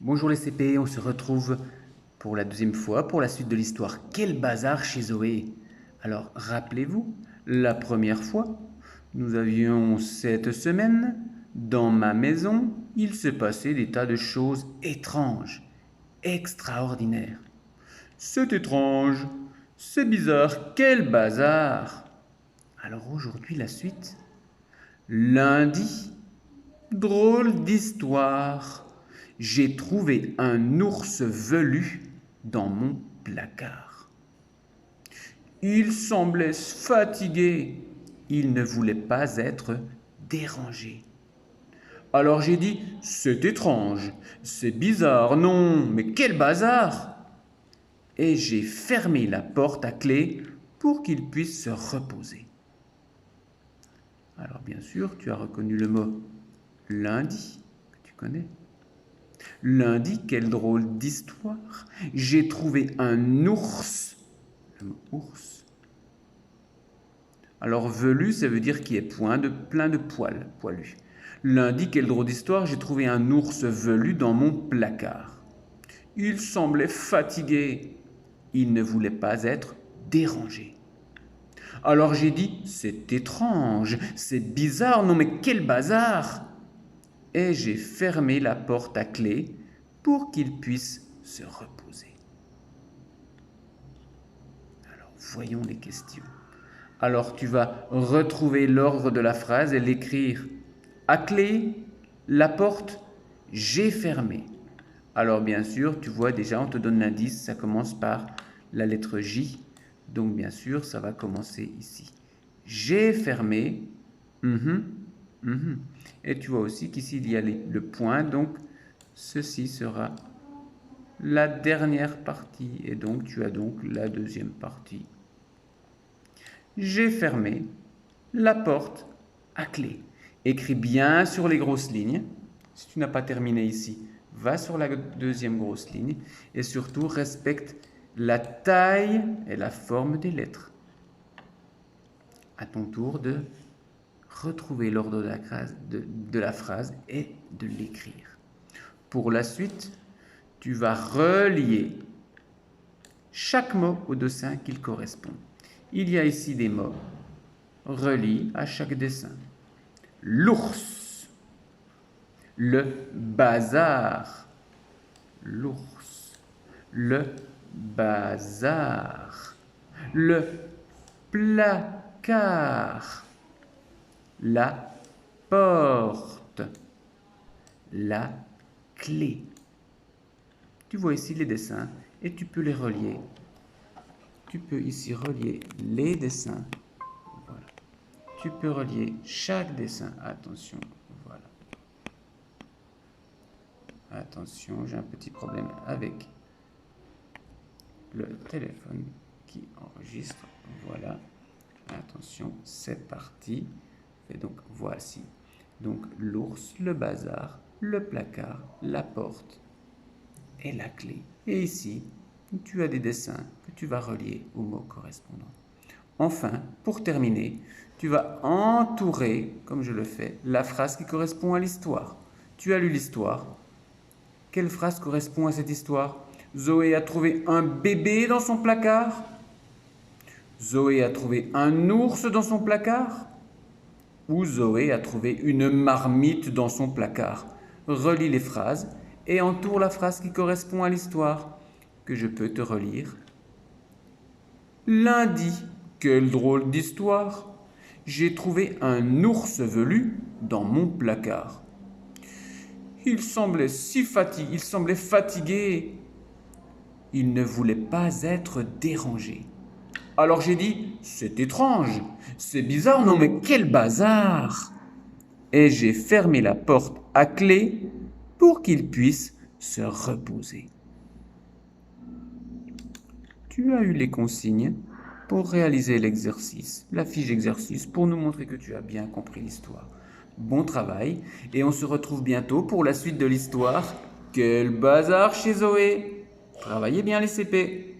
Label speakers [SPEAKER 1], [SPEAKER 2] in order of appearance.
[SPEAKER 1] Bonjour les CP, on se retrouve pour la deuxième fois pour la suite de l'histoire. Quel bazar chez Zoé! Alors, rappelez-vous, la première fois, nous avions cette semaine, dans ma maison, il se passait des tas de choses étranges, extraordinaires. C'est étrange, c'est bizarre, quel bazar! Alors aujourd'hui, la suite. Lundi, drôle d'histoire. J'ai trouvé un ours velu dans mon placard. Il semblait fatigué. Il ne voulait pas être dérangé. Alors j'ai dit, c'est étrange, c'est bizarre, non, mais quel bazar! Et j'ai fermé la porte à clé pour qu'il puisse se reposer. Alors bien sûr, tu as reconnu le mot lundi, que tu connais. Lundi, quelle drôle d'histoire. J'ai trouvé un ours. Le mot ours. Alors velu, ça veut dire qui est plein de poils, poilu. Lundi, quelle drôle d'histoire. J'ai trouvé un ours velu dans mon placard. Il semblait fatigué. Il ne voulait pas être dérangé. Alors j'ai dit, c'est étrange, c'est bizarre, non mais quel bazar! Et j'ai fermé la porte à clé pour qu'il puisse se reposer. Alors, voyons les questions. Alors, tu vas retrouver l'ordre de la phrase et l'écrire. À clé, la porte, j'ai fermé. Alors, bien sûr, tu vois déjà, on te donne l'indice, ça commence par la lettre J. Donc, bien sûr, ça va commencer ici. J'ai fermé. Et tu vois aussi qu'ici, il y a le point. Donc, ceci sera la dernière partie. Et donc, tu as donc la deuxième partie. J'ai fermé la porte à clé. Écris bien sur les grosses lignes. Si tu n'as pas terminé ici, va sur la deuxième grosse ligne. Et surtout, respecte la taille et la forme des lettres. À ton tour de retrouver l'ordre de la phrase et de l'écrire. Pour la suite, tu vas relier chaque mot au dessin qu'il correspond. Il y a ici des mots. Relie à chaque dessin. L'ours. Le bazar. L'ours. Le bazar. Le placard. La porte. La clé. Tu vois ici les dessins et tu peux les relier. Tu peux ici relier les dessins. Voilà. Tu peux relier chaque dessin. Attention, voilà. Attention, j'ai un petit problème avec le téléphone qui enregistre. Voilà. Attention, c'est parti. Et donc, voici. Donc, l'ours, le bazar, le placard, la porte et la clé. Et ici, tu as des dessins que tu vas relier aux mots correspondants. Enfin, pour terminer, tu vas entourer, comme je le fais, la phrase qui correspond à l'histoire. Tu as lu l'histoire. Quelle phrase correspond à cette histoire? Zoé a trouvé un bébé dans son placard. Zoé a trouvé un ours dans son placard. Ou Zoé a trouvé une marmite dans son placard. Relis les phrases et entoure la phrase qui correspond à l'histoire, que je peux te relire. Lundi, quelle drôle d'histoire! J'ai trouvé un ours velu dans mon placard. Il semblait fatigué. Il ne voulait pas être dérangé. Alors j'ai dit, c'est étrange, c'est bizarre, non mais quel bazar! Et j'ai fermé la porte à clé pour qu'il puisse se reposer. Tu as eu les consignes pour réaliser l'exercice, la fiche d'exercice, pour nous montrer que tu as bien compris l'histoire. Bon travail, et on se retrouve bientôt pour la suite de l'histoire. Quel bazar chez Zoé! Travaillez bien les CP!